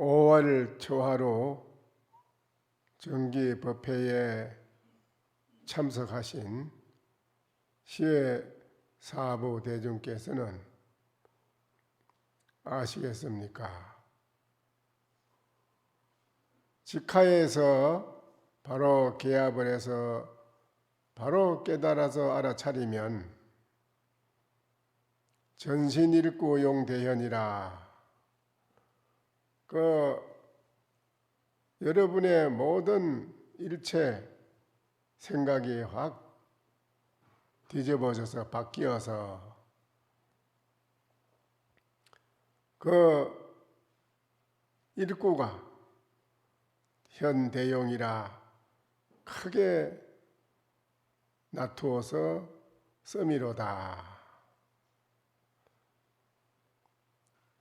5월 초하루 정기법회에 참석하신 시외 사부 대중께서는 아시겠습니까? 직하에서 바로 개합을 해서 바로 깨달아서 알아차리면 전신일구용대현이라 여러분의 모든 일체 생각이 확 뒤집어져서 바뀌어서 일구가 현대용이라 크게 나투어서 씀이로다.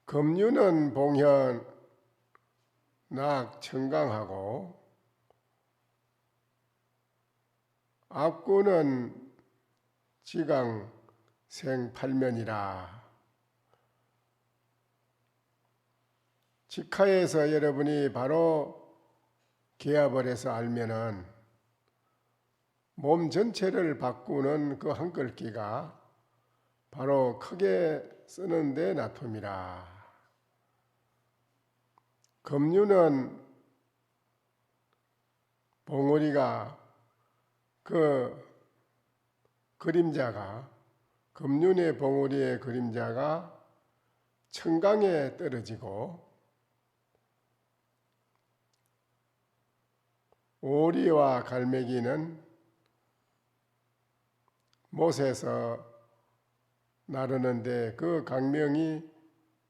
금유는 봉현 낙 청강하고 압구는 지강 생팔면이라. 직하에서 여러분이 바로 개합을 해서 알면은 몸 전체를 바꾸는 그 한글기가 바로 크게 쓰는데 나툼이라. 금유는 봉우리가 그림자가 금륜의 봉우리의 그림자가 청강에 떨어지고 오리와 갈매기는 못에서 나르는데 그 강명이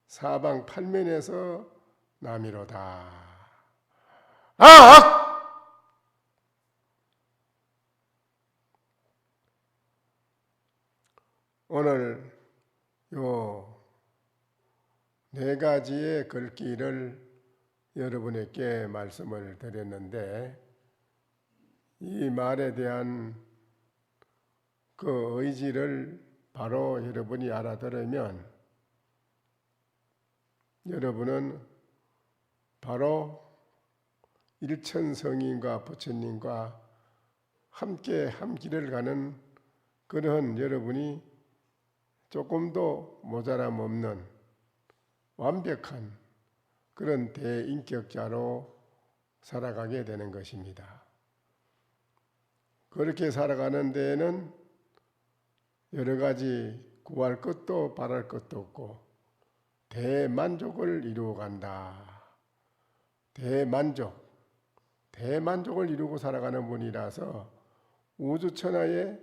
사방 팔면에서 남이로다. 오늘 요 네 가지의 글귀를 여러분에게 말씀을 드렸는데 이 말에 대한 그 의지를 바로 여러분이 알아들으면 여러분은 바로 일천성인과 부처님과 함께 한 길을 가는 그러한 여러분이 조금도 모자람 없는 완벽한 그런 대인격자로 살아가게 되는 것입니다. 그렇게 살아가는 데에는 여러 가지 구할 것도 바랄 것도 없고 대만족을 이루어간다. 대만족을 이루고 살아가는 분이라서 우주천하에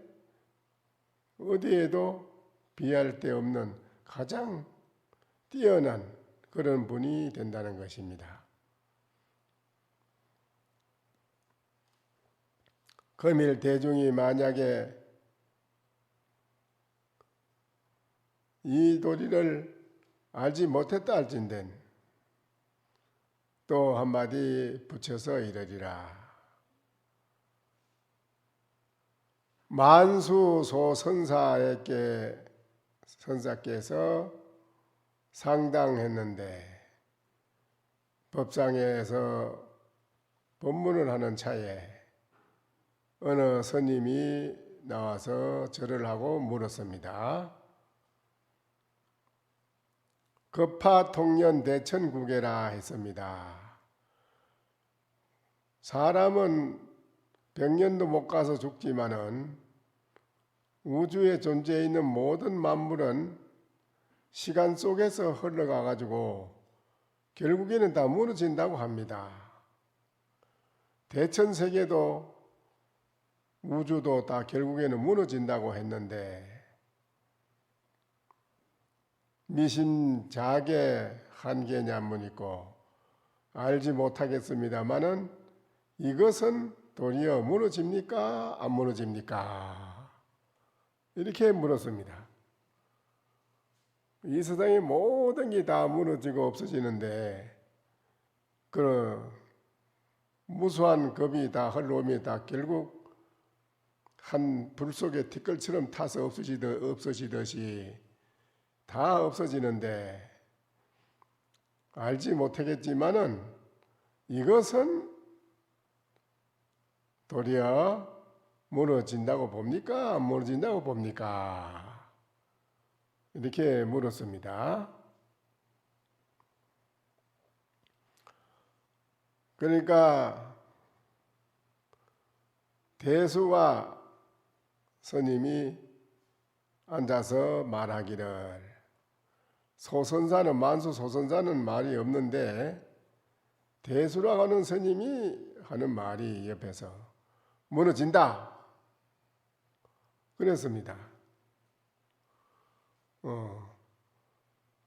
어디에도 비할 데 없는 가장 뛰어난 그런 분이 된다는 것입니다. 금일 대중이 만약에 이 도리를 알지 못했다 할진된 또 한마디 붙여서 이르리라. 만수소 선사께서 상당했는데 법상에서 법문을 하는 차에 어느 스님이 나와서 절을 하고 물었습니다. 급파통년 대천국에라 했습니다. 사람은 100년도 못 가서 죽지만은 우주에 존재해 있는 모든 만물은 시간 속에서 흘러가 가지고 결국에는 다 무너진다고 합니다. 대천세계도 우주도 다 결국에는 무너진다고 했는데 미심작의 한계냐문 있고 알지 못하겠습니다마는 이것은 도리어 무너집니까? 안 무너집니까? 이렇게 물었습니다. 이 세상의 모든 게 다 무너지고 없어지는데 그 무수한 겁이 다 흘러오면 다 결국 한 불 속에 티끌처럼 타서 없어지듯이 다 없어지는데 알지 못하겠지만은 이것은 도리어 무너진다고 봅니까? 안 무너진다고 봅니까? 이렇게 물었습니다. 그러니까 대수가 스님이 앉아서 말하기를, 소선사는, 만수 소선사는 말이 없는데 대수라고 하는 스님이 하는 말이 옆에서 무너진다 그랬습니다.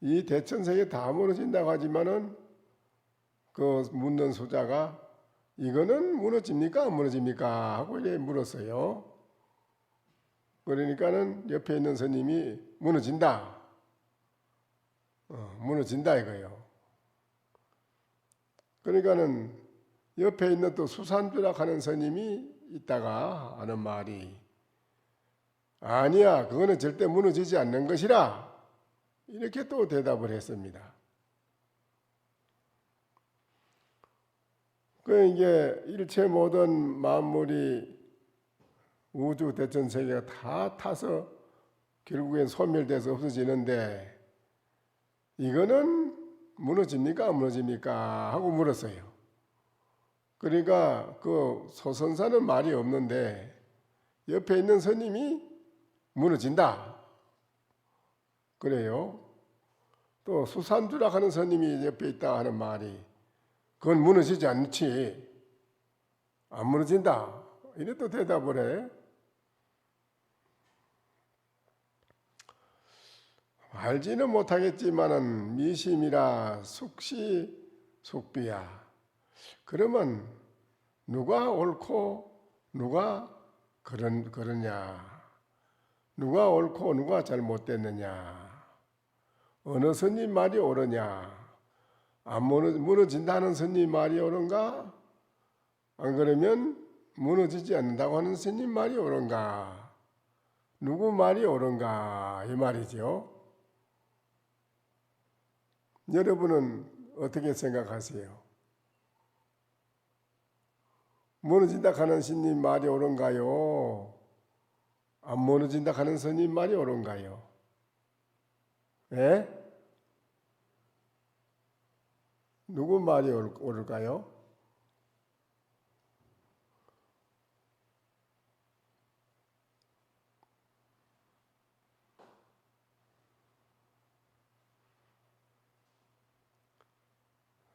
이 대천세계 다 무너진다고 하지만은 그 묻는 수자가 이거는 무너집니까 안 무너집니까 하고 이렇게 물었어요. 그러니까는 옆에 있는 스님이 무너진다, 무너진다 이거예요. 그러니까는 옆에 있는 또 수산주락 하는 스님이 있다가 하는 말이, 아니야, 그거는 절대 무너지지 않는 것이라, 이렇게 또 대답을 했습니다. 그 이게 일체 모든 만물이 우주 대천세계가 다 타서 결국엔 소멸돼서 없어지는데 이거는 무너집니까 안 무너집니까 하고 물었어요. 그러니까 그 소선사는 말이 없는데 옆에 있는 스님이 무너진다 그래요. 또 수산주락 하는 스님이 옆에 있다 하는 말이, 그건 무너지지 않지, 안 무너진다, 이래 또 대답을 해. 알지는 못하겠지만은 미심이라 숙시숙비야. 그러면 누가 옳고 누가 그러냐, 누가 옳고 누가 잘못됐느냐, 어느 스님 말이 옳으냐, 안 무너진다는 스님 말이 옳은가, 안 그러면 무너지지 않는다고 하는 스님 말이 옳은가, 누구 말이 옳은가 이 말이죠. 여러분은 어떻게 생각하세요? 무너진다 하는 스님 말이 옳은가요? 안 무너진다 하는 스님 말이 옳은가요? 예? 누구 말이 옳을까요?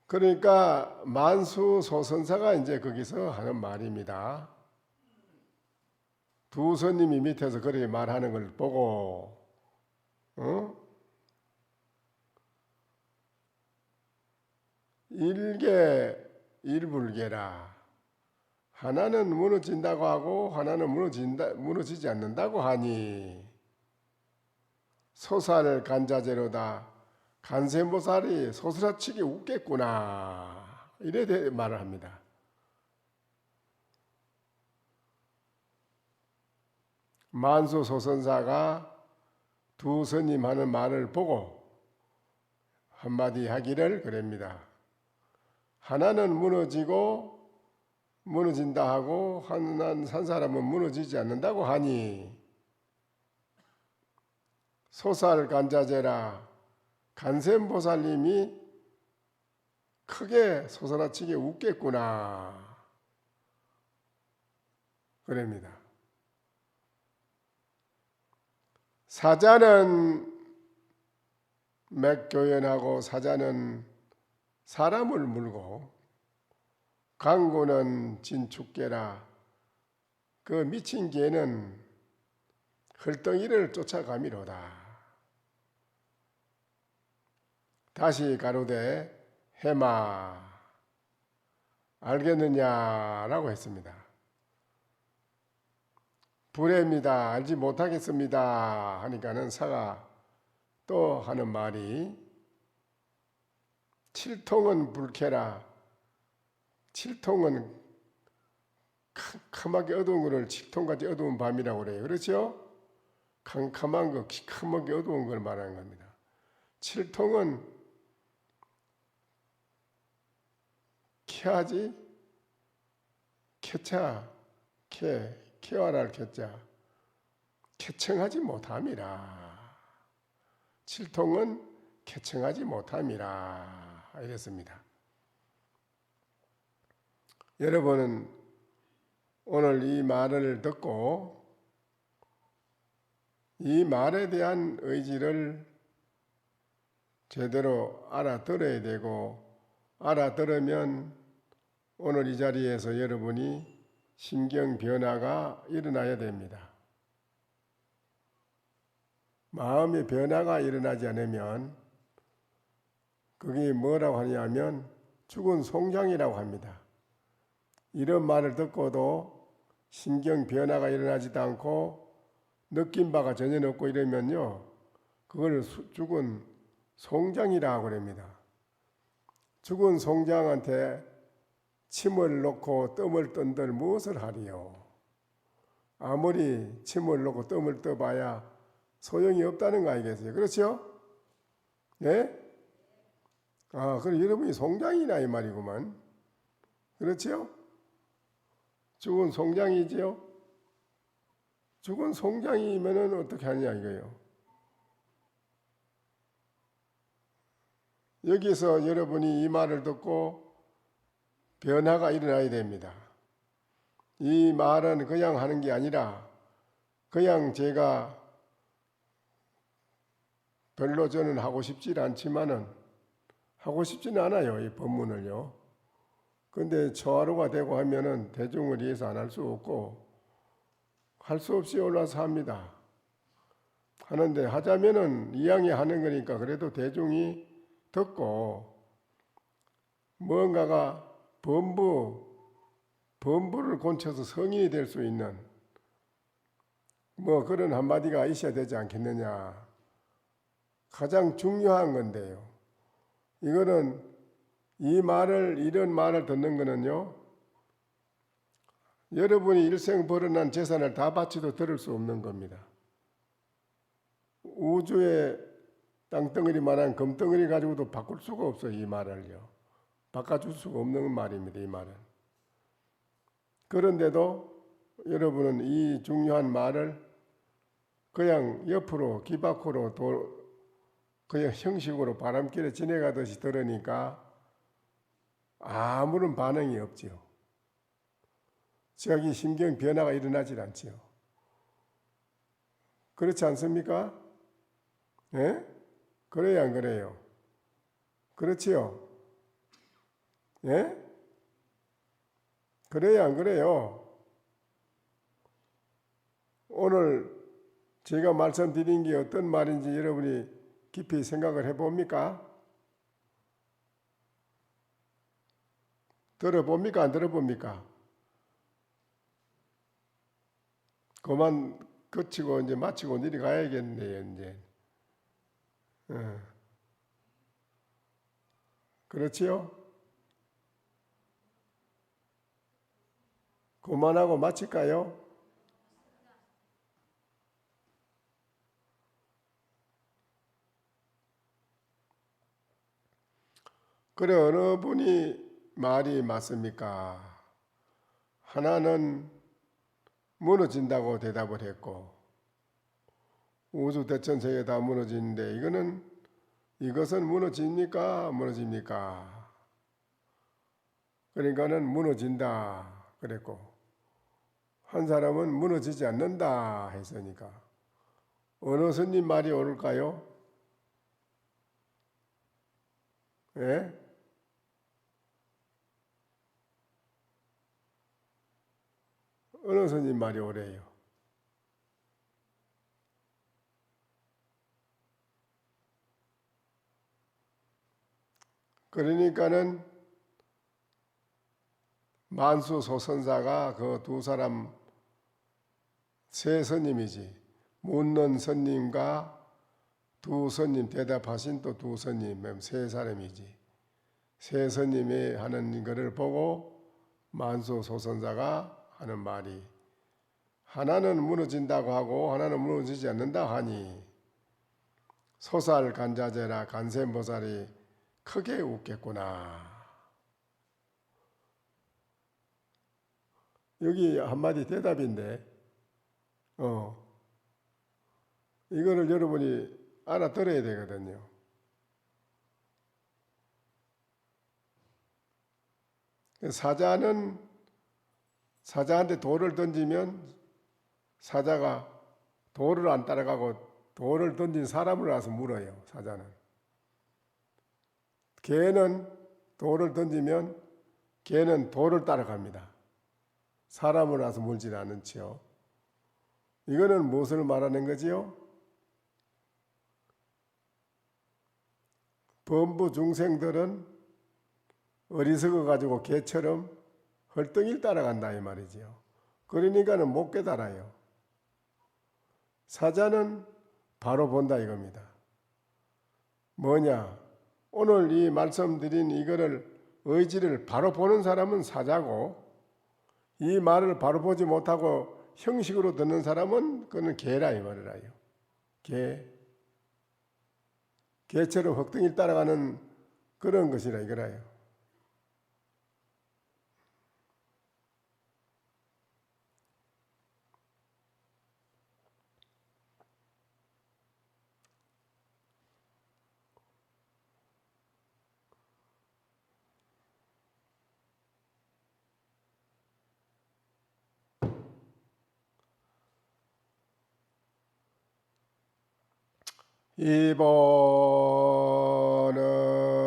그러니까 만수 소선사가 이제 거기서 하는 말입니다. 두 스님이 밑에서 그렇게 말하는 걸 보고, 일계 일불계라, 하나는 무너진다고 하고 하나는 무너지지 않는다고 하니 소살 간자재로다, 간세모살이 소스라치게 웃겠구나, 이래 말을 합니다. 만수 소선사가 두 스님 하는 말을 보고 한마디 하기를 그럽니다. 하나는 무너진다 하고 한 사람은 무너지지 않는다고 하니 소살간자재라, 간센보살님이 크게 소스라치게 웃겠구나 그럽니다. 사자는 맥교연하고 사자는 사람을 물고 강구는 진축계라, 그 미친 개는 헐덩이를 쫓아가미로다. 다시 가로되 해마 알겠느냐라고 했습니다. 불해입니다. 알지 못하겠습니다 하니까는 사가 또 하는 말이, 칠통은 불쾌라, 칠통은 캄캄하게 어두운 것을 칠통같이 어두운 밤이라고 그래요. 그렇죠? 캄캄한 거, 기캄하게 어두운 걸 말하는 겁니다. 칠통은 쾌하지? 쾌차, 쾌활할 쾌자. 쾌청하지 못함이라. 칠통은 쾌청하지 못함이라. 이랬습니다. 여러분은 오늘 이 말을 듣고 이 말에 대한 의지를 제대로 알아들어야 되고, 알아들으면 오늘 이 자리에서 여러분이 심경 변화가 일어나야 됩니다. 마음의 변화가 일어나지 않으면 그게 뭐라고 하냐면 죽은 송장이라고 합니다. 이런 말을 듣고도 심경 변화가 일어나지도 않고 느낀 바가 전혀 없고 이러면요, 그걸 죽은 송장이라고 그럽니다. 죽은 송장한테 침을 놓고 뜸을 뜬들 무엇을 하리요? 아무리 침을 놓고 뜸을 떠봐야 소용이 없다는 거 아니겠어요? 그렇죠? 네? 그럼 여러분이 송장이나 이 말이구만. 그렇죠? 죽은 송장이지요? 죽은 송장이면은 어떻게 하냐 이거예요. 여기서 여러분이 이 말을 듣고 변화가 일어나야 됩니다. 이 말은 그냥 하는 게 아니라 그냥 제가 별로 저는 하고 싶지 않지만은 하고 싶지는 않아요. 이 법문을요. 근데 초하루가 되고 하면은 대중을 위해서 안 할 수 없고 할 수 없이 올라서 합니다. 하는데 하자면은 이왕에 하는 거니까 그래도 대중이 듣고 뭔가가 범부를 고쳐서 성인이 될 수 있는 뭐 그런 한마디가 있어야 되지 않겠느냐. 가장 중요한 건데요. 이거는 이런 말을 듣는 거는요, 여러분이 일생 벌어난 재산을 다 바치도 들을 수 없는 겁니다. 우주의 땅덩어리만한 금덩어리 가지고도 바꿀 수가 없어요. 이 말을요. 바꿔줄 수가 없는 말입니다. 이 말은. 그런데도 여러분은 이 중요한 말을 그냥 옆으로 귀 밖으로 그냥 형식으로 바람길에 지나가듯이 들으니까 아무런 반응이 없지요. 자기 심경 변화가 일어나질 않지요. 그렇지 않습니까? 예? 그래요, 안 그래요? 그렇지요? 예? 그래요, 안 그래요? 오늘 제가 말씀드린 게 어떤 말인지 여러분이 깊이 생각을 해봅니까? 들어봅니까? 안 들어봅니까? 그만 거치고 이제 마치고 내려가야겠네요, 이제. 그렇지요? 그만하고 마칠까요? 그래, 어느 분이 말이 맞습니까? 하나는 무너진다고 대답을 했고, 우주 대천세계 다 무너지는데 이것은 무너집니까? 무너집니까? 그러니까는 무너진다 그랬고, 한 사람은 무너지지 않는다 했으니까 어느 스님 말이 옳을까요? 예? 어느 스님 말이 옳아요? 그러니까는 만수소선사가 그 두 사람 세 스님이지, 묻는 스님과 두 스님 대답하신 또 두 스님 세 사람이지. 세 스님이 하는 것을 보고 만수소선사가 하는 말이 하나는 무너진다고 하고 하나는 무너지지 않는다 하니 소살 간자제라 간세음보살이 크게 웃겠구나. 여기 한마디 대답인데, 이거를 여러분이 알아들어야 되거든요. 사자한테 돌을 던지면 사자가 돌을 안 따라가고 돌을 던진 사람을 와서 물어요. 사자는. 개는 돌을 던지면 개는 돌을 따라갑니다. 사람을 와서 물질 않지요. 이거는 무엇을 말하는 거지요? 범부 중생들은 어리석어 가지고 개처럼 헐떡일 따라간다 이 말이지요. 그러니까는 못 깨달아요. 사자는 바로 본다 이겁니다. 뭐냐? 오늘 이 말씀드린 이거를 의지를 바로 보는 사람은 사자고, 이 말을 바로 보지 못하고 형식으로 듣는 사람은 그는 개라 이 말이라요. 개처럼 헛등일 따라가는 그런 것이라 이거라요.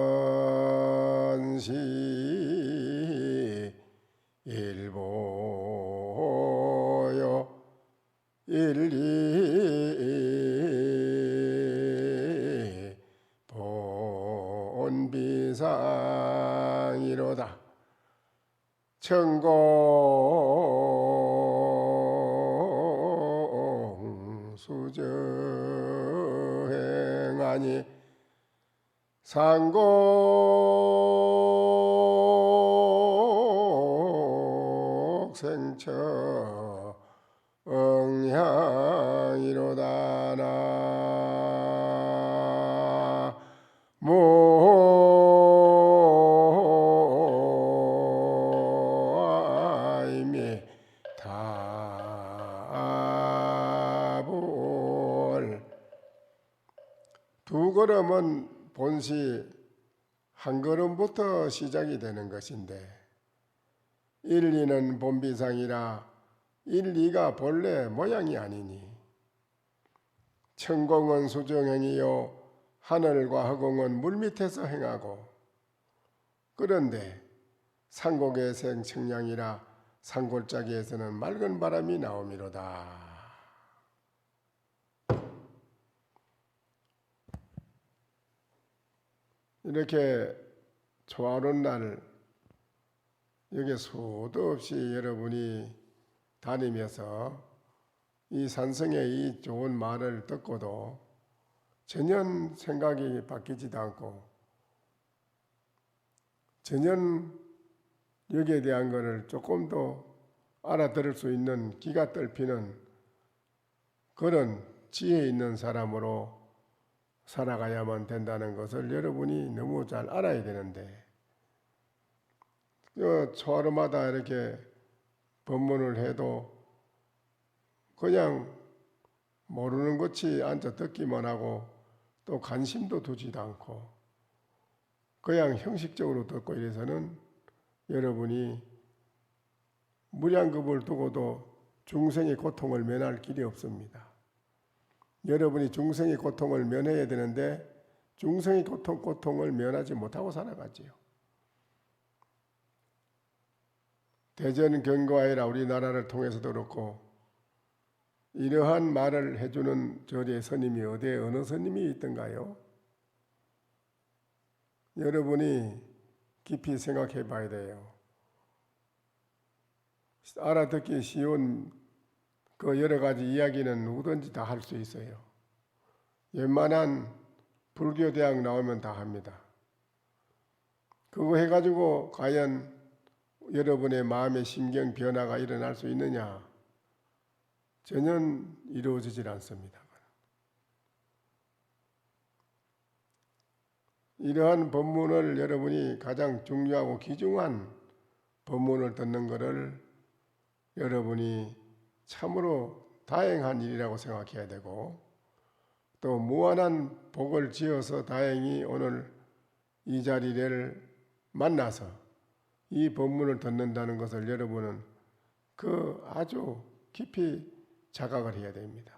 이번은 시 일보요 일리 본비상이로다. 천공수저행하니 상곡생처 응향이로다. 나무아이미 다불. 두 걸음은 본시 한 걸음부터 시작이 되는 것인데, 1, 2는 본비상이라 1, 2가 본래 모양이 아니니, 천공은 수정행이요 하늘과 허공은 물밑에서 행하고, 그런데 상곡의 생청량이라 산골짜기에서는 맑은 바람이 나오미로다. 이렇게 초하룻 날 여기 수도 없이 여러분이 다니면서 이 산성의 이 좋은 말을 듣고도 전혀 생각이 바뀌지도 않고 전혀 여기에 대한 것을 조금 더 알아들을 수 있는 기가 뚫히는 그런 지혜 있는 사람으로 살아가야만 된다는 것을 여러분이 너무 잘 알아야 되는데, 초하루마다 이렇게 법문을 해도 그냥 모르는 것이 앉아 듣기만 하고 또 관심도 두지도 않고 그냥 형식적으로 듣고 이래서는 여러분이 무량겁을 두고도 중생의 고통을 면할 길이 없습니다. 여러분이 중생의 고통을 면해야 되는데 중생의 고통을 면하지 못하고 살아가지요. 대전 경과이라 우리나라를 통해서도 그렇고 이러한 말을 해주는 절의 스님이 어느 스님이 있던가요? 여러분이 깊이 생각해 봐야 돼요. 알아듣기 쉬운 그 여러 가지 이야기는 누구든지 다 할 수 있어요. 웬만한 불교 대학 나오면 다 합니다. 그거 해가지고 과연 여러분의 마음의 심경 변화가 일어날 수 있느냐? 전혀 이루어지질 않습니다. 이러한 법문을 여러분이 가장 중요하고 귀중한 법문을 듣는 것을 여러분이 참으로 다행한 일이라고 생각해야 되고, 또 무한한 복을 지어서 다행히 오늘 이 자리를 만나서 이 법문을 듣는다는 것을 여러분은 그 아주 깊이 자각을 해야 됩니다.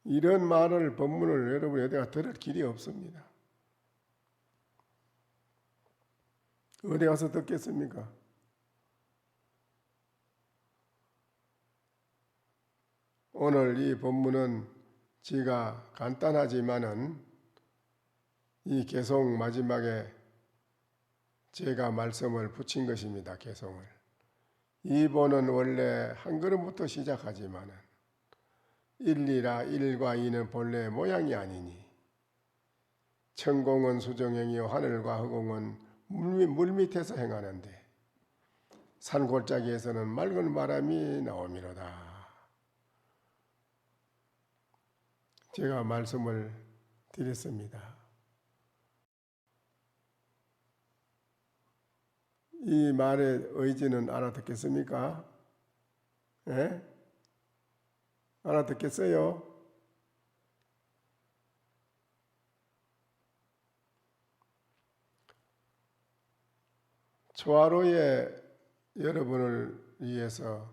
이런 말을 법문을 여러분이 어디가 들을 길이 없습니다. 어디 가서 듣겠습니까? 오늘 이 법문은 지가 간단하지만은 이 개송 마지막에 제가 말씀을 붙인 것입니다. 개송을. 이 본은 원래 한 걸음부터 시작하지만은 1이라 1과 2는 본래 모양이 아니니 천공은 수정행이요 하늘과 허공은 물 밑에서 행하는데 산골짜기에서는 맑은 바람이 나오미로다. 제가 말씀을 드렸습니다. 이 말의 의지는 알아듣겠습니까? 예? 알아듣겠어요? 초하루에 여러분을 위해서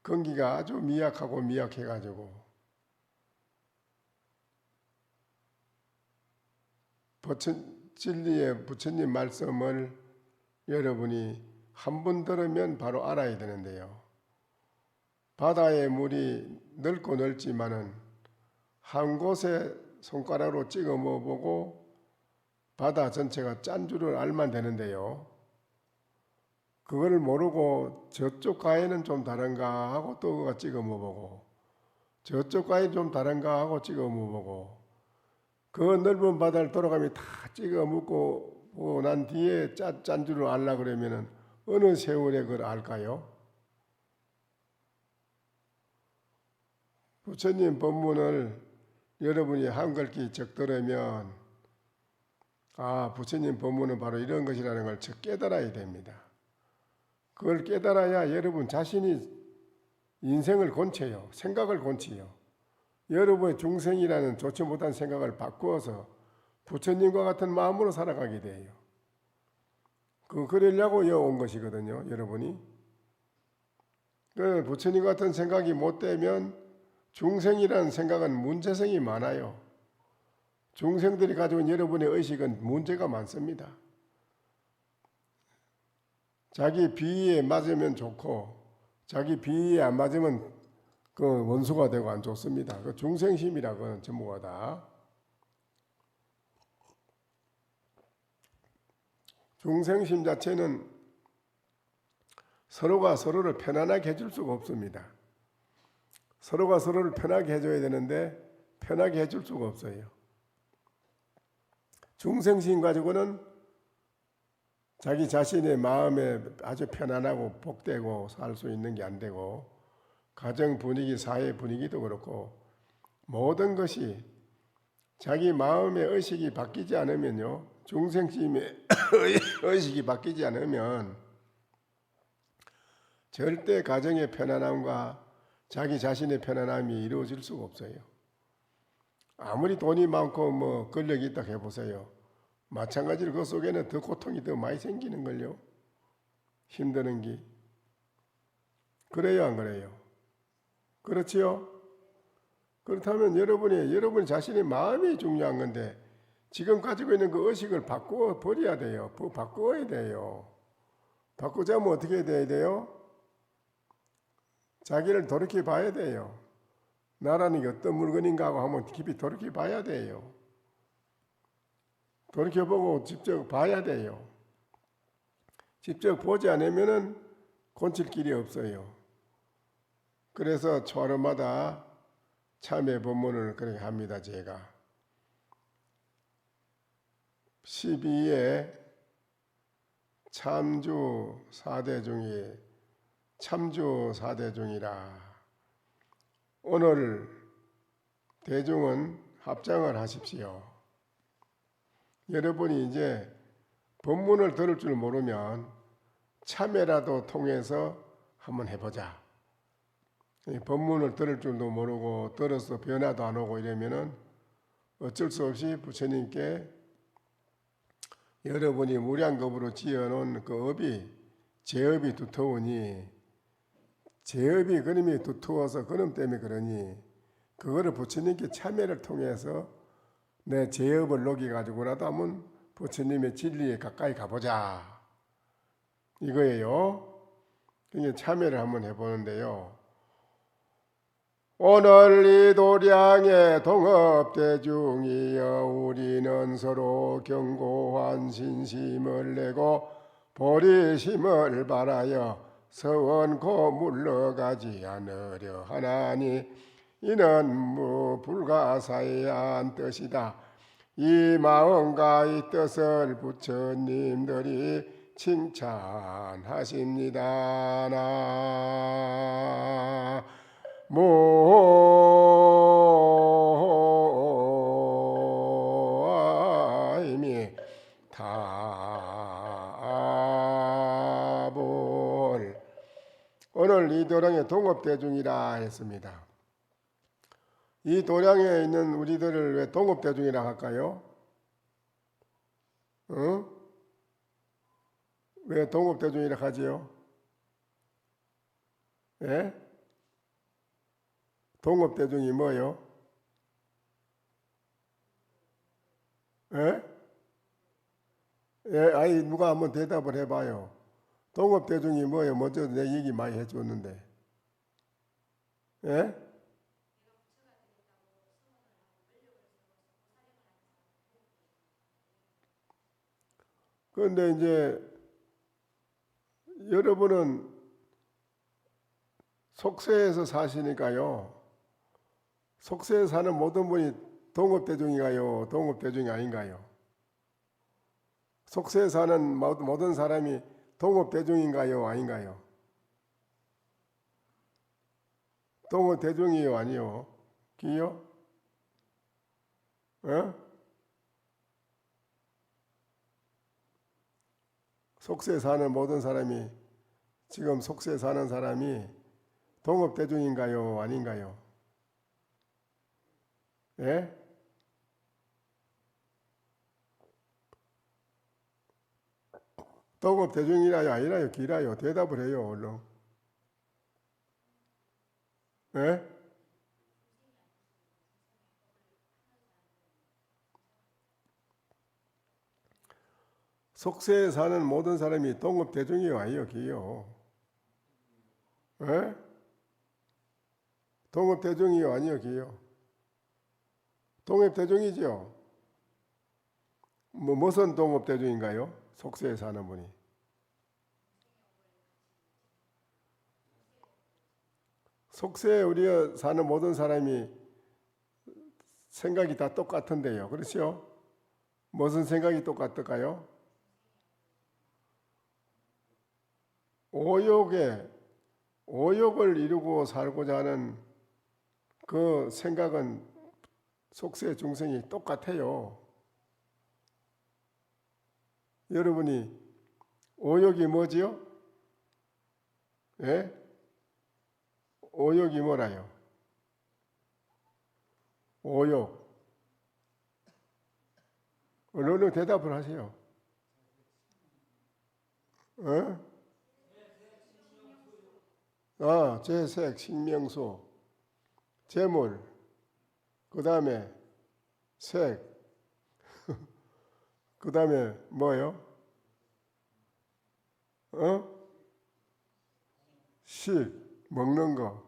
건기가 아주 미약하고 미약해가지고 진리의 부처님 말씀을 여러분이 한 번 들으면 바로 알아야 되는데요. 바다의 물이 넓고 넓지만은 한 곳에 손가락으로 찍어 먹어보고 바다 전체가 짠 줄을 알면 되는데요. 그걸 모르고 저쪽 가에는 좀 다른가 하고 또 그거 찍어 먹어보고 저쪽 가에 좀 다른가 하고 찍어 먹어보고 그 넓은 바다를 돌아가며 다 찍어 먹고 난 뒤에 짠 줄을 알라 그러면은 어느 세월에 그걸 알까요? 부처님 법문을 여러분이 한글기 적들으면 부처님 법문은 바로 이런 것이라는 걸 깨달아야 됩니다. 그걸 깨달아야 여러분 자신이 인생을 곤쳐요. 생각을 곤치요. 여러분의 중생이라는 좋지 못한 생각을 바꾸어서 부처님과 같은 마음으로 살아가게 돼요. 그러려고 온 것이거든요. 여러분이. 부처님 같은 생각이 못 되면 중생이라는 생각은 문제성이 많아요. 중생들이 가지고 있는 여러분의 의식은 문제가 많습니다. 자기 비위에 맞으면 좋고 자기 비위에 안 맞으면 그 원수가 되고 안 좋습니다. 그 중생심이라고는 전부가 다. 중생심 자체는 서로가 서로를 편안하게 해줄 수가 없습니다. 서로가 서로를 편하게 해줘야 되는데 편하게 해줄 수가 없어요. 중생심 가지고는 자기 자신의 마음에 아주 편안하고 복되고 살 수 있는 게 안 되고 가정 분위기, 사회 분위기도 그렇고 모든 것이 자기 마음의 의식이 바뀌지 않으면요. 중생심의 의식이 바뀌지 않으면 절대 가정의 편안함과 자기 자신의 편안함이 이루어질 수가 없어요. 아무리 돈이 많고 권력이 있다 해보세요. 마찬가지로 그 속에는 더 고통이 더 많이 생기는 걸요. 힘드는 게. 그래요, 안 그래요? 그렇지요? 그렇다면 여러분 자신의 마음이 중요한 건데 지금 가지고 있는 그 의식을 바꾸어 버려야 돼요. 바꾸어야 돼요. 바꾸자면 어떻게 돼야 돼요? 자기를 돌이켜 봐야 돼요. 나라는 게 어떤 물건인가 하고 한번 깊이 돌이켜 봐야 돼요. 돌이켜보고 직접 봐야 돼요. 직접 보지 않으면은 곤칠 길이 없어요. 그래서 초하루마다 참회 법문을 그렇게 합니다. 제가 12에 참주 4대 중에 참주 4대 중이라 오늘 대중은 합장을 하십시오. 여러분이 이제 법문을 들을 줄 모르면 참여라도 통해서 한번 해보자. 이 법문을 들을 줄도 모르고 들어서 변화도 안 오고 이러면은 어쩔 수 없이 부처님께 여러분이 무량겁으로 지어놓은 그 업이 제업이 두터우니 제업이 그림이 두터워서 그름 때문에 그러니 그거를 부처님께 참여를 통해서 내 제업을 녹여가지고라도 한번 부처님의 진리에 가까이 가보자 이거예요. 그게 참여를 한번 해보는데요. 오늘 이 도량의 동업대중이여 우리는 서로 견고한 신심을 내고 보리심을 바라여 서원코 물러가지 않으려 하나니 이는 불가사의한 뜻이다. 이 마음과 이 뜻을 부처님들이 칭찬하십니다. 모임이 답을 오늘 이 도량의 동업대중이라 했습니다. 이 도량에 있는 우리들을 왜 동업대중이라 할까요? 왜 동업대중이라 하지요? 예? 동업대중이 뭐요? 예? 예, 아이 누가 한번 대답을 해봐요. 동업대중이 뭐예요? 먼저 내 얘기 많이 해줬는데. 예? 그런데 이제 여러분은 속세에서 사시니까요. 속세에 사는 모든 분이 동업대중인가요? 동업대중이 아닌가요? 속세에 사는 모든 사람이 동업대중인가요? 아닌가요? 동업대중이요? 아니요? 기요? 어? 속세에 사는 모든 사람이 지금 속세에 사는 사람이 동업대중인가요? 아닌가요? 예? 동업대중이라요? 아니라요? 기라요? 대답을 해요 얼른. 예? 속세에 사는 모든 사람이 동업대중이요? 아니요? 기요? 예? 동업대중이요? 아니요? 기요? 동업대중이죠? 무슨 동업대중인가요? 속세에 사는 분이. 속세에 우리가 사는 모든 사람이 생각이 다 똑같은데요. 그렇죠? 무슨 생각이 똑같을까요? 오욕을 이루고 살고자 하는 그 생각은 속세 중생이 똑같아요. 여러분이 오욕이 뭐지요? 예? 오욕이 뭐라요? 오욕. 얼른 대답을 하세요. 어? 재색, 식명수, 재물, 그 다음에 색, 그 다음에 뭐요? 식, 먹는 거.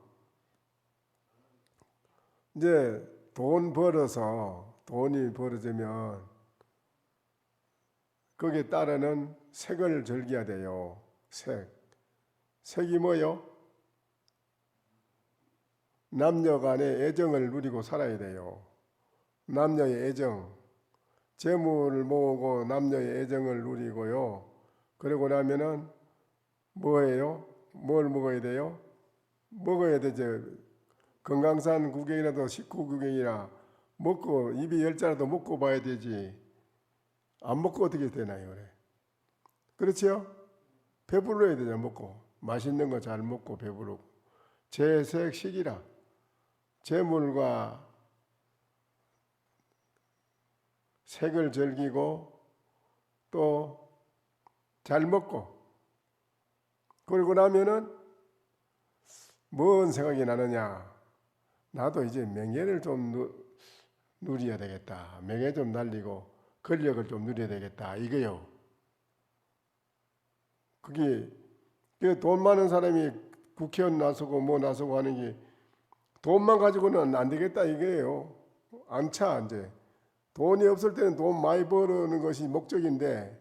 이제 돈이 벌어지면 거기에 따르는 색을 즐겨야 돼요. 색이 뭐요? 남녀 간의 애정을 누리고 살아야 돼요. 남녀의 애정. 재물을 모으고 남녀의 애정을 누리고요. 그러고 나면은 뭐예요? 뭘 먹어야 돼요? 먹어야 되죠. 건강산 구경이라도 식후 구경이나 먹고 입이 열 자라도 먹고 봐야 되지. 안 먹고 어떻게 되나요? 그래. 그렇죠? 배불러야 되잖아. 먹고 맛있는 거 잘 먹고 배부르고. 재색식이라 재물과 색을 즐기고 또 잘 먹고 그러고 나면은 뭔 생각이 나느냐. 나도 이제 명예를 좀 누려야 되겠다. 명예 좀 날리고 권력을 좀 누려야 되겠다. 이거요. 그게 돈 많은 사람이 국회의원 나서고 뭐 나서고 하는 게 돈만 가지고는 안 되겠다 이거예요. 안 차 이제. 돈이 없을 때는 돈 많이 버는 것이 목적인데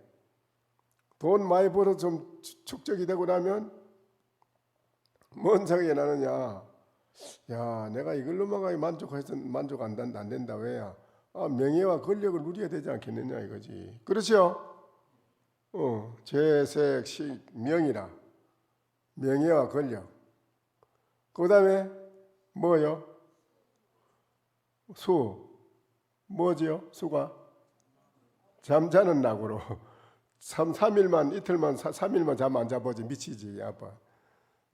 돈 많이 벌어 좀 축적이 되고 나면 뭔 생각이 나느냐. 야, 내가 이걸로만 만족해서 만족 안 된다. 왜야? 명예와 권력을 누려야 되지 않겠느냐 이거지. 그렇죠? 재색, 식, 명이라. 명예와 권력. 그 다음에 뭐요? 수. 뭐지요? 수가? 잠자는 낙으로. 3일만 이틀만 3일만 잠 안 자보지 미치지 아빠.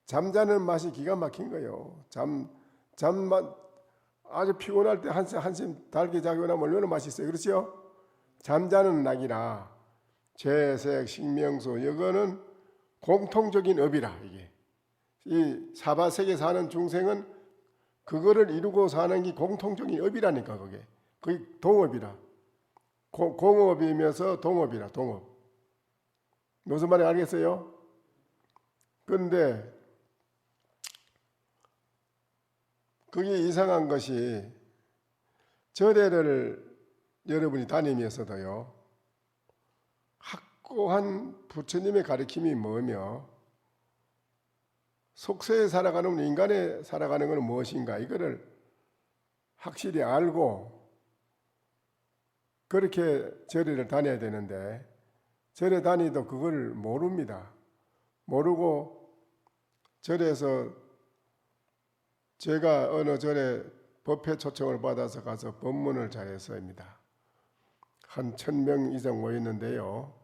잠자는 맛이 기가 막힌 거예요. 잠만 아주 피곤할 때 한숨 달게 자고 나면 얼마나 맛있어요. 그렇죠? 잠자는 낙이라 재색 식명수 이거는 공통적인 업이라 이게. 이 사바세계 사는 중생은 그거를 이루고 사는 게 공통적인 업이라니까 그게. 그게 동업이라. 공업이면서 동업이라 동업. 무슨 말인지 알겠어요? 그런데 그게 이상한 것이 절에를 여러분이 다니면서도요. 확고한 부처님의 가르침이 뭐며 속세에 살아가는 인간에 살아가는 것은 무엇인가 이거를 확실히 알고 그렇게 절에를 다녀야 되는데 절에 다니도 그걸 모릅니다. 모르고 절에서 제가 어느 절에 법회 초청을 받아서 가서 법문을 잘했습니다. 한 1000명 이상 모였는데요.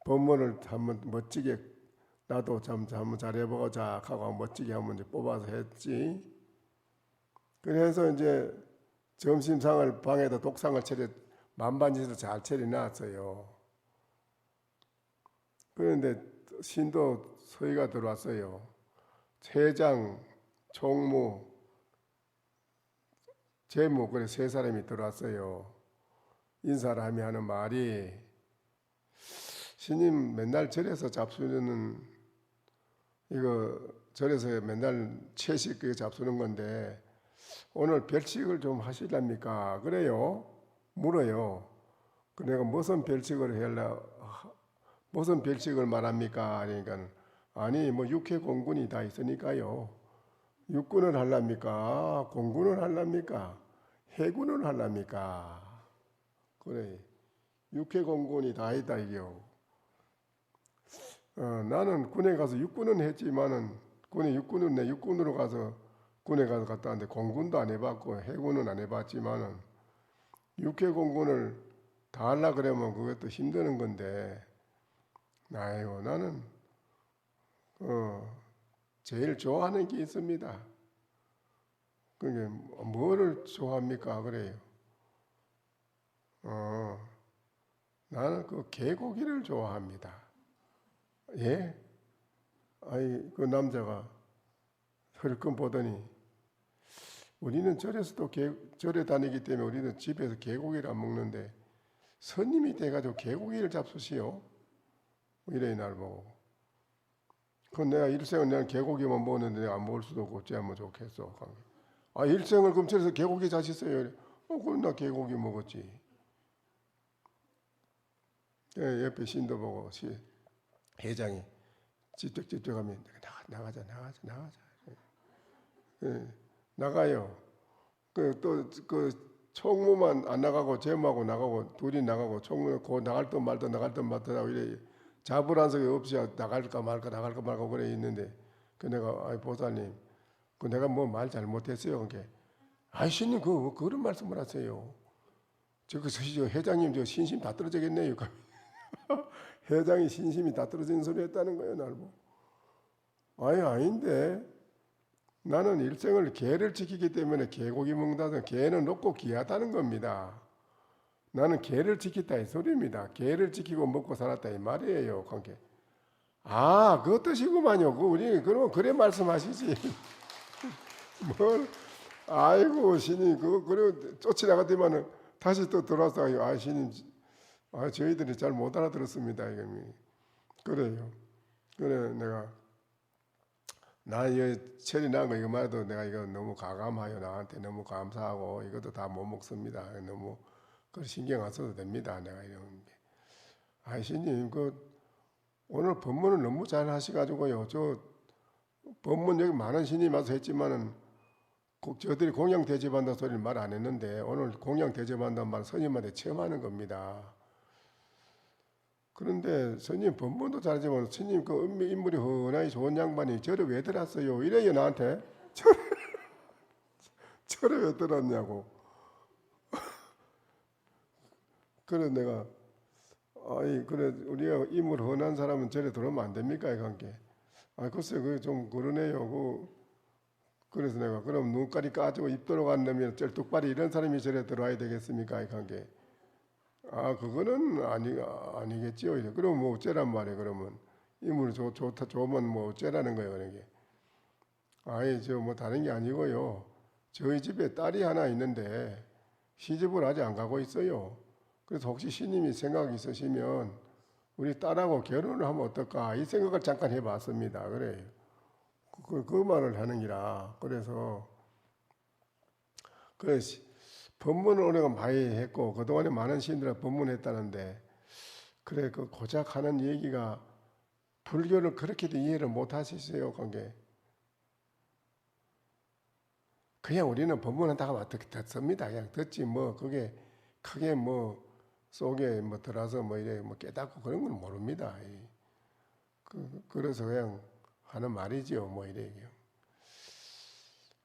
법문을 한번 멋지게 나도 한번 잘해보자 하고 멋지게 한번 뽑아서 했지. 그래서 이제 점심상을 방에다 독상을 만반짓을 잘 차려놨어요. 그런데 신도 서희가 들어왔어요. 회장, 총무, 재무 그래 세 사람이 들어왔어요. 인사를 하며 하는 말이 스님 맨날 절에서 잡수는 이거 절에서 맨날 채식 그 잡수는 건데 오늘 별식을 좀 하실랍니까? 그래요. 물어요. 그 내가 무슨 별식을 무슨 별식을 말합니까? 그러니까 아니 뭐 육해 공군이 다 있으니까요. 육군을 하랍니까? 공군을 하랍니까? 해군을 하랍니까? 그래. 육해 공군이 다 있다 이게요. 나는 군에 가서 육군은 했지만은 군에 육군은 내 육군으로 가서 군에 가서 갔다 왔는데 공군도 안 해봤고 해군은 안 해봤지만은 육해 공군을 다 하려 그러면 그것도 힘드는 건데 아이고 나는 제일 좋아하는 게 있습니다. 그게 뭐를 좋아합니까? 그래요. 나는 그 개고기를 좋아합니다. 예? 아이 그 남자가 헐끔 보더니 우리는 절에서도 절에 다니기 때문에 우리는 집에서 개고기를 안 먹는데 스님이 돼가지고 개고기를 잡수시오. 이래 날 보고. 그건 내가 일생은 내가 개고기만 먹었는데 내가 안 먹을 수도 없고 어찌하면 좋겠어. 일생을 그럼 절에서 개고기 자셨어요. 그럼 나 개고기 먹었지. 옆에 신도 보고 회장이 찝쩍찝쩍 하면 나가자. 나가요. 그 총무만 안 나가고 재무하고 나가고 둘이 나가고 총무 고 나갈 듯 말 듯 하고 이래 자불한 석이 없이 나갈까 말까 그래 있는데 그 내가 보살님 그 내가 뭐 말 잘못했어요. 그게 신님 그런 말씀을 하세요. 저 회장님 저 신심 다 떨어지겠네요. 회장이 신심이 다 떨어지는 소리 했다는 거예요, 나를 보고. 아니, 아닌데. 나는 일생을 개를 지키기 때문에 개고기 먹는다는, 개는 높고 귀하다는 겁니다. 나는 개를 지켰다 이 소리입니다. 개를 지키고 먹고 살았다 이 말이에요, 관계. 아, 그 뜻이구만요. 우리 그럼 그래 말씀하시지. 뭘? 아이고 신이 그래 쫓아나갔더니만은 다시 또 들어와서 아 신이 저희들이 잘 못 알아들었습니다. 이거 그래요. 그래 내가 나 이거 철이 난 거 이거 말해도 내가 이거 너무 가감하여 나한테 너무 감사하고 이것도 다 못 먹습니다. 너무 그 신경 안 써도 됩니다. 내가 이런 게. 아 신님 오늘 법문을 너무 잘 하셔가지고요. 저 법문 여기 많은 신이 와서 했지만은 저들이 공양 대접한다는 소리를 말 안 했는데 오늘 공양 대접한다는 말 스님한테 처음 하는 겁니다. 그런데 스님 법문도 잘하지만 스님 그 인물이 흔하게 좋은 양반이 저를 왜 들었어요? 이래요 나한테. 저를 왜 들었냐고. 그래 내가 아이 그래 우리가 인물 흔한 사람은 저래 들어오면 안 됩니까 이 관계. 아 글쎄 그 좀 그러네요. 그래서 내가 그럼 눈깔이 까지고 입 돌아간 놈이 쩔뚝발이 이런 사람이 저래 들어와야 되겠습니까 이 관계. 아 그거는 아니겠지요. 이래. 그럼 뭐 어째란 말이에요. 그러면 인물 좋다 좋으면 뭐 어째라는 거예요. 그런 게. 아예 저 뭐 다른 게 아니고요. 저희 집에 딸이 하나 있는데 시집을 아직 안 가고 있어요. 그래서 혹시 신님이 생각이 있으시면 우리 딸하고 결혼을 하면 어떨까 이 생각을 잠깐 해봤습니다. 그래요. 그 말을 하는기라. 그래서 법문을 오래간 많이 했고 그동안에 많은 시인들이 법문했다는데 그래 그 고작 하는 얘기가 불교를 그렇게도 이해를 못 하시세요. 관계. 그냥 우리는 법문한다고 어떻게 듣습니다. 그냥 듣지 뭐 그게 크게 뭐 속에 뭐 들어서 뭐 이래 뭐 깨닫고 그런 건 모릅니다. 그래서 그냥 하는 말이지요. 뭐 이래.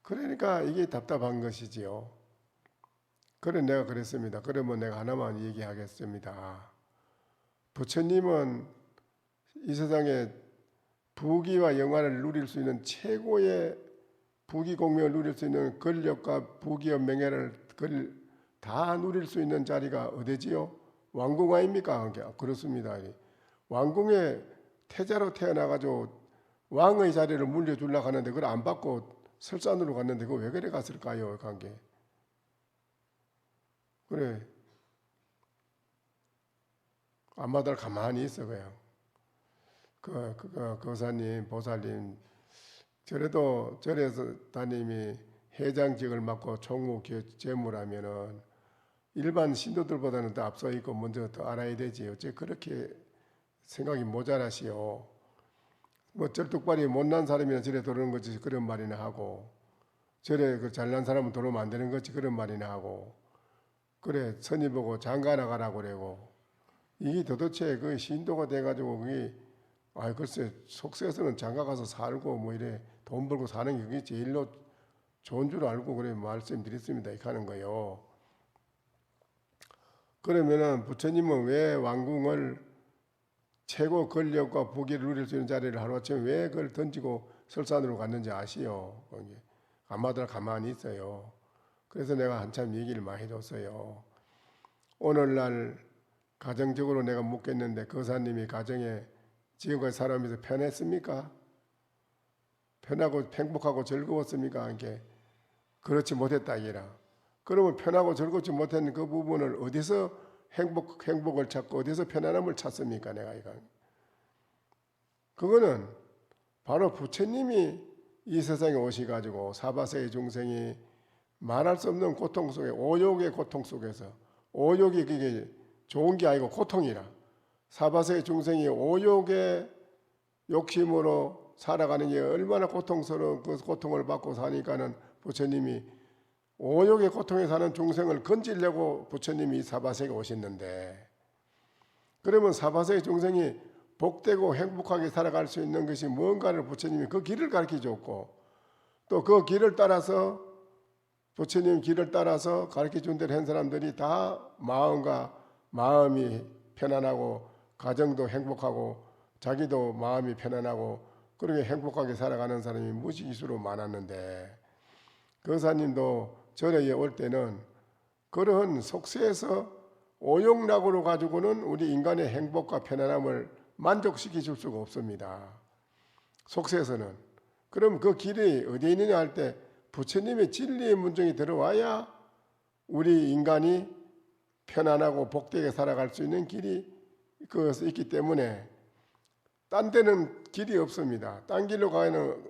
그러니까 이게 답답한 것이지요. 그래 내가 그랬습니다. 그러면 내가 하나만 얘기하겠습니다. 부처님은 이 세상에 부귀와 영화를 누릴 수 있는 최고의 부귀 공명을 누릴 수 있는 권력과 부귀와 명예를 다 누릴 수 있는 자리가 어디지요? 왕궁 아닙니까? 그렇습니다. 왕궁에 태자로 태어나가지고 왕의 자리를 물려주려고 하는데 그걸 안 받고 설산으로 갔는데 그거 왜 그래 갔을까요? 관계. 그래 안 받을 가만히 있어 그냥. 거사님 보살님 절에서 담임이 회장직을 맡고 총무 재무라면은 일반 신도들보다는 더 앞서 있고 먼저 더 알아야 되지. 어째 그렇게 생각이 모자라시오. 뭐 쩔뚝발이 못난 사람이나 절에 들어오는 거지 그런 말이나 하고 절에 그 잘난 사람은 들어오면 안 되는 거지 그런 말이나 하고 그래 선이 보고 장가 나가라고 그러고 이게 도대체 그 신도가 돼가지고 그게 글쎄 속세에서는 장가 가서 살고 뭐 이래 돈 벌고 사는 게 그게 제일로 좋은 줄 알고 그래 말씀드렸습니다. 이렇게 하는 거요. 그러면은 부처님은 왜 왕궁을 최고 권력과 부귀를 누릴 수 있는 자리를 하루아침에 왜 그걸 던지고 설산으로 갔는지 아시오? 아마도 가만히 있어요. 그래서 내가 한참 얘기를 많이 해줬어요. 오늘날 가정적으로 내가 묻겠는데 거사님이 가정에 지금까지 살아오면서 편했습니까? 편하고 행복하고 즐거웠습니까? 이게 그렇지 못했다 이라. 그러면 편하고 즐겁지 못한 그 부분을 어디서 행복을 찾고 어디서 편안함을 찾습니까? 내가 이거. 그거는 바로 부처님이 이 세상에 오셔가지고 사바세의 중생이 말할 수 없는 고통 속에 오욕의 고통 속에서 오욕이 그게 좋은 게 아니고 고통이라 사바세의 중생이 오욕의 욕심으로 살아가는 게 얼마나 고통스러운 그 고통을 받고 사니까는 부처님이 오욕의 고통에 사는 중생을 건지려고 부처님이 사바세에 오셨는데 그러면 사바세의 중생이 복되고 행복하게 살아갈 수 있는 것이 뭔가를 부처님이 그 길을 가르쳐 줬고 또 그 길을 따라서 부처님 길을 따라서 가르쳐 준 대로 한 사람들이 다 마음이 편안하고 가정도 행복하고 자기도 마음이 편안하고 그렇게 행복하게 살아가는 사람이 무지기수로 많았는데, 거사님도 절에 올 때는 그러한 속세에서 오용락으로 가지고는 우리 인간의 행복과 편안함을 만족시켜 줄 수가 없습니다. 속세에서는. 그럼 그 길이 어디에 있느냐 할 때 부처님의 진리의 문정이 들어와야 우리 인간이 편안하고 복되게 살아갈 수 있는 길이 그것이 있기 때문에 딴 데는 길이 없습니다. 딴 길로 가는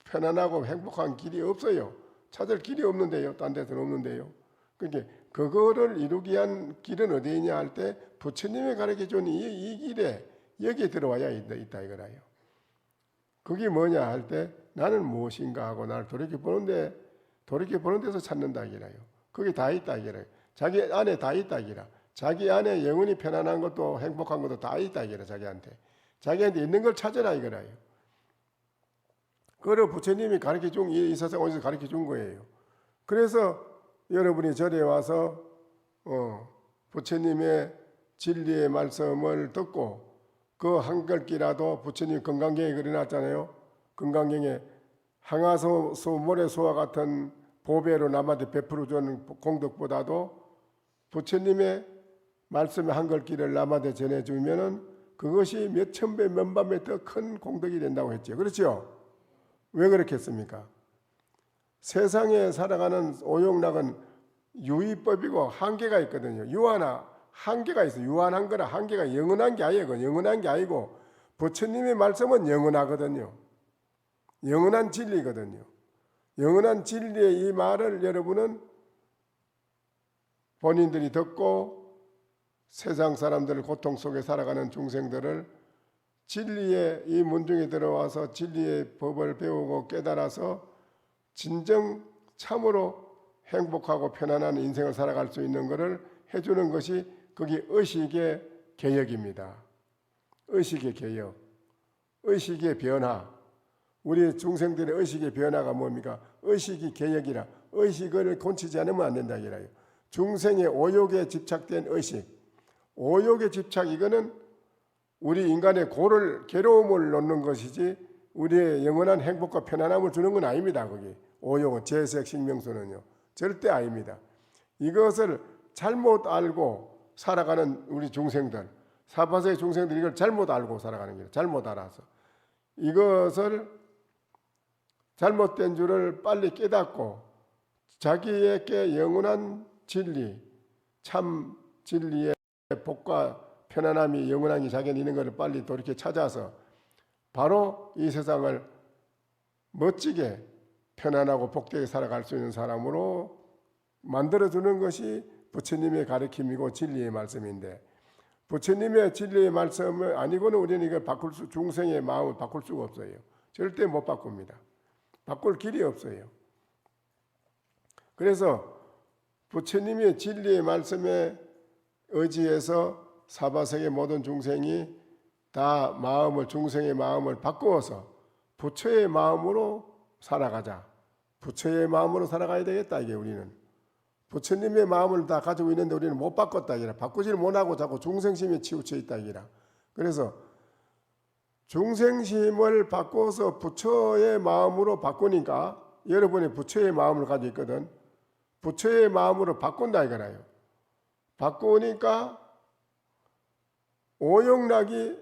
편안하고 행복한 길이 없어요. 찾을 길이 없는데요. 딴 데서는 없는데요. 그러니까 그거를 이루기 위한 길은 어디에 있냐 할 때 부처님이 가르쳐준 이 길에 여기에 들어와야 있다 이거라요. 그게 뭐냐 할 때 나는 무엇인가 하고 나를 돌이켜보는 데서 찾는다 이거라요. 그게 다 있다 이거라요. 자기 안에 다 있다 이거라. 자기 안에 영원히 편안한 것도 행복한 것도 다 있다 이거라. 자기한테 있는 걸 찾아라 이거라요. 그걸 부처님이 가르쳐준 이 세상 어디서 가르쳐준 거예요. 그래서 여러분이 절에 와서 부처님의 진리의 말씀을 듣고 그 한글기라도 부처님 건강경에 그려놨잖아요. 건강경에 항아소 모래소와 같은 보배로 남한테 베풀어 준 공덕보다도 부처님의 말씀의 한글기를 남한테 전해주면은 그것이 몇천 배, 몇만 배 더 큰 공덕이 된다고 했죠. 그렇죠? 왜 그렇게 했습니까? 세상에 살아가는 오용락은 유의법이고 한계가 있거든요. 한계가 있어요. 유한한 거라 한계가 영원한 게 아니고 영원한 게 아니고 부처님의 말씀은 영원하거든요. 영원한 진리거든요. 영원한 진리의 이 말을 여러분은 본인들이 듣고 세상 사람들 고통 속에 살아가는 중생들을 진리의 이 문중에 들어와서 진리의 법을 배우고 깨달아서 진정 참으로 행복하고 편안한 인생을 살아갈 수 있는 것을 해주는 것이 그게 의식의 개혁입니다. 의식의 개혁, 의식의 변화. 우리 중생들의 의식의 변화가 뭡니까? 의식이 개혁이라. 의식을 고치지 않으면 안 된다 이래요. 중생의 오욕에 집착된 의식, 오욕의 집착 이거는 우리 인간의 괴로움을 놓는 것이지 우리의 영원한 행복과 편안함을 주는 건 아닙니다. 거기 오욕은 재색 신명수는요 절대 아닙니다. 이것을 잘못 알고 살아가는 우리 중생들, 사바세의 중생들이 이걸 잘못 알고 살아가는 거예요. 잘못 알아서 이것을 잘못된 줄을 빨리 깨닫고 자기에게 영원한 진리, 참 진리의 복과 편안함이 영원하게 자기는 있는 것을 빨리 돌이켜 찾아서 바로 이 세상을 멋지게 편안하고 복되게 살아갈 수 있는 사람으로 만들어주는 것이 부처님의 가르침이고 진리의 말씀인데, 부처님의 진리의 말씀을 아니고는 우리는 이걸 중생의 마음을 바꿀 수가 없어요. 절대 못 바꿉니다. 바꿀 길이 없어요. 그래서 부처님의 진리의 말씀에 의지해서 사바세계 모든 중생이 다 중생의 마음을 바꾸어서 부처의 마음으로 살아가자. 부처의 마음으로 살아가야 되겠다 이게 우리는. 부처님의 마음을 다 가지고 있는데 우리는 못 바꿨다 이라. 바꾸질 못하고 자꾸 중생심에 치우쳐 있다 이라. 그래서 중생심을 바꿔서 부처의 마음으로 바꾸니까 여러분이 부처의 마음을 가지고 있거든. 부처의 마음으로 바꾼다 이거라요. 바꾸니까 오용락이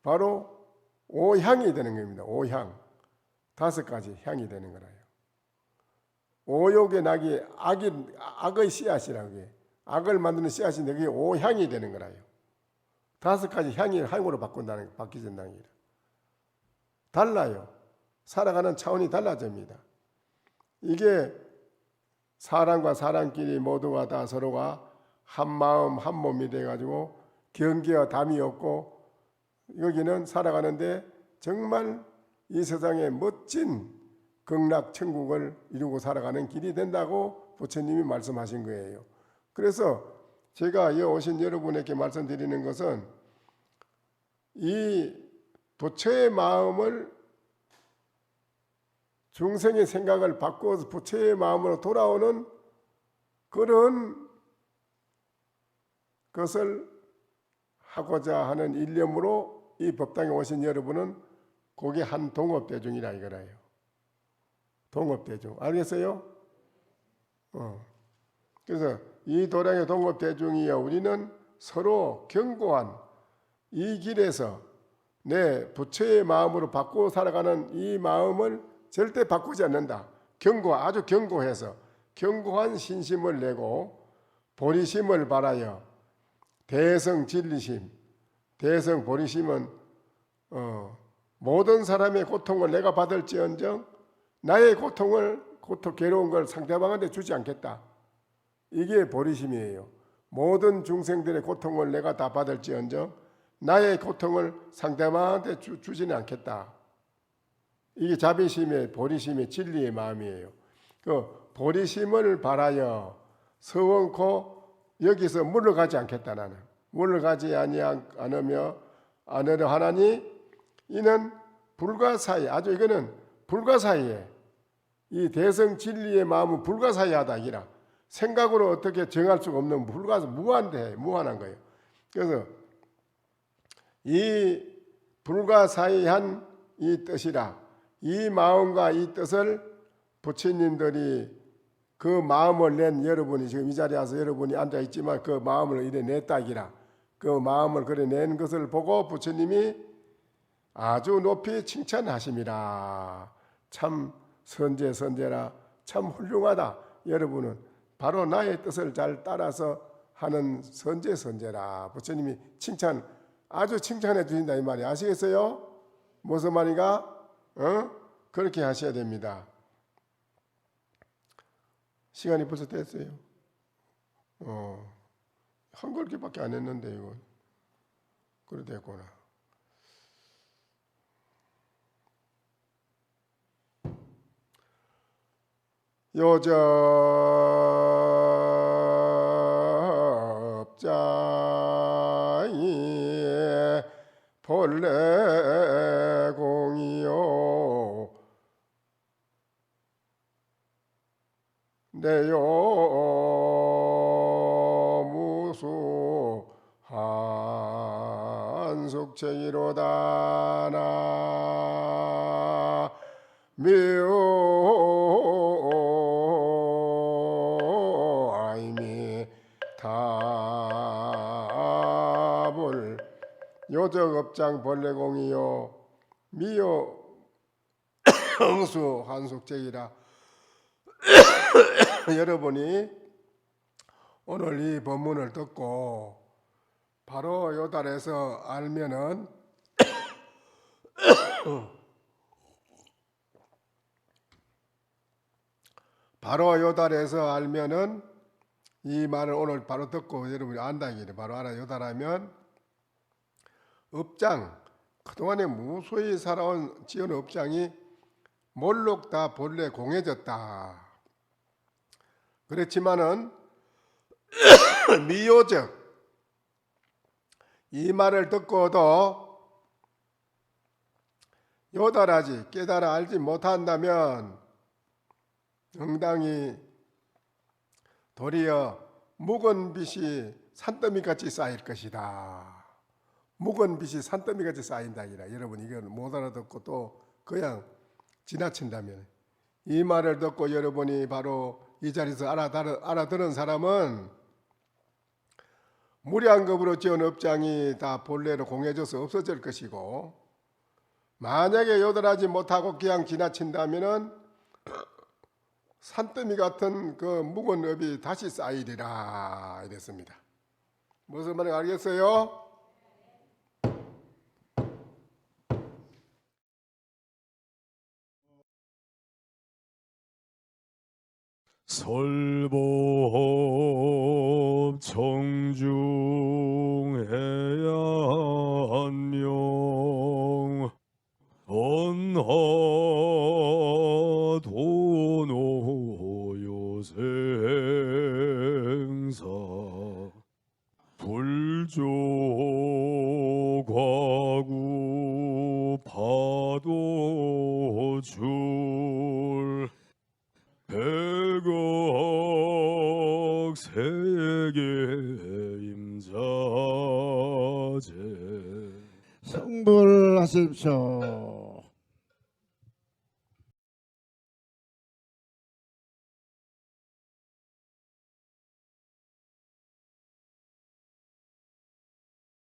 바로 오향이 되는 겁니다. 오향. 5가지 향이 되는 거라요. 오욕의 낙이 악의 씨앗이라고 해. 악을 만드는 씨앗인데 그게 오향이 되는 거라요. 5가지 향으로 바뀌어진다는 게 달라요. 살아가는 차원이 달라집니다. 이게 사람과 사람끼리 모두가 다 서로가 한 마음 한 몸이 돼가지고 경계와 담이 없고 여기는 살아가는데 정말 이 세상에 멋진 극락 천국을 이루고 살아가는 길이 된다고 부처님이 말씀하신 거예요. 그래서 제가 여기 오신 여러분에게 말씀드리는 것은 이 부처의 마음을 중생의 생각을 바꾸어서 부처의 마음으로 돌아오는 그런 것을 하고자 하는 일념으로 이 법당에 오신 여러분은 그게 한 동업대중이라 이거라요. 동업대중. 알겠어요? 그래서 이 도량의 동업대중이여 우리는 서로 견고한 이 길에서 내 부처의 마음으로 바꾸어 살아가는 이 마음을 절대 바꾸지 않는다. 아주 견고해서 견고한 신심을 내고 보리심을 바라여 대성 진리심, 대성 보리심은 모든 사람의 고통을 내가 받을지언정 나의 괴로운 걸 상대방한테 주지 않겠다. 이게 보리심이에요. 모든 중생들의 고통을 내가 다 받을지언정 나의 고통을 상대방한테 주지는 않겠다. 이게 자비심의 보리심의 진리의 마음이에요. 그 보리심을 바라여 서원코 여기서 물러가지 않겠다. 나는 물러가지 않으려 하나니 이는 불가사의 아주 이거는 불가사의에 이 대성 진리의 마음은 불가사의하다 이라 생각으로 어떻게 정할 수가 없는 무한한 거예요. 그래서 이 불가사의한 이 뜻이라 이 마음과 이 뜻을 부처님들이 그 마음을 낸 여러분이 지금 이 자리에 와서 여러분이 앉아 있지만 그 마음을 이래 냈다기라 그 마음을 그래 낸 것을 보고 부처님이 아주 높이 칭찬하심이라. 참 선제라 참 훌륭하다. 여러분은 바로 나의 뜻을 잘 따라서 하는 선제라. 부처님이 아주 칭찬해 주신다 이 말이 아시겠어요? 무슨 말인가? 그렇게 하셔야 됩니다. 시간이 벌써 됐어요. 한 걸개밖에 안 했는데 이건 그래 됐구나. 요접자이 본래공이요 내요 무수 한숙쟁이로다 나 미오아이미 답을 요적업장 본래공이요 미요 응수 한숙쟁이라. 여러분이 오늘 이 법문을 듣고 바로 요 달에서 알면은 이 말을 오늘 바로 듣고 여러분이 안다기를 바로 알아. 요 달하면 업장 그동안에 무수히 살아온 지은 업장이 몰록 다 본래 공해졌다. 그렇지만은 미요적 이 말을 듣고도 요달하지 깨달아 알지 못한다면 응당히 도리어 묵은 빛이 산더미같이 쌓일 것이다. 묵은 빛이 산더미같이 쌓인다니라. 여러분 이건 못 알아듣고 또 그냥 지나친다면 이 말을 듣고 여러분이 바로 이 자리에서 알아들은 사람은 무량겁으로 지은 업장이 다 본래로 공해져서 없어질 것이고 만약에 요달하지 못하고 그냥 지나친다면은 산더미 같은 그 묵은 업이 다시 쌓이리라 이랬습니다. 무슨 말인지 알겠어요? 설법 청중해야 한명 언하 도노요생사 불조과구 파도줄 백억 세계 임자재 일어나십시오.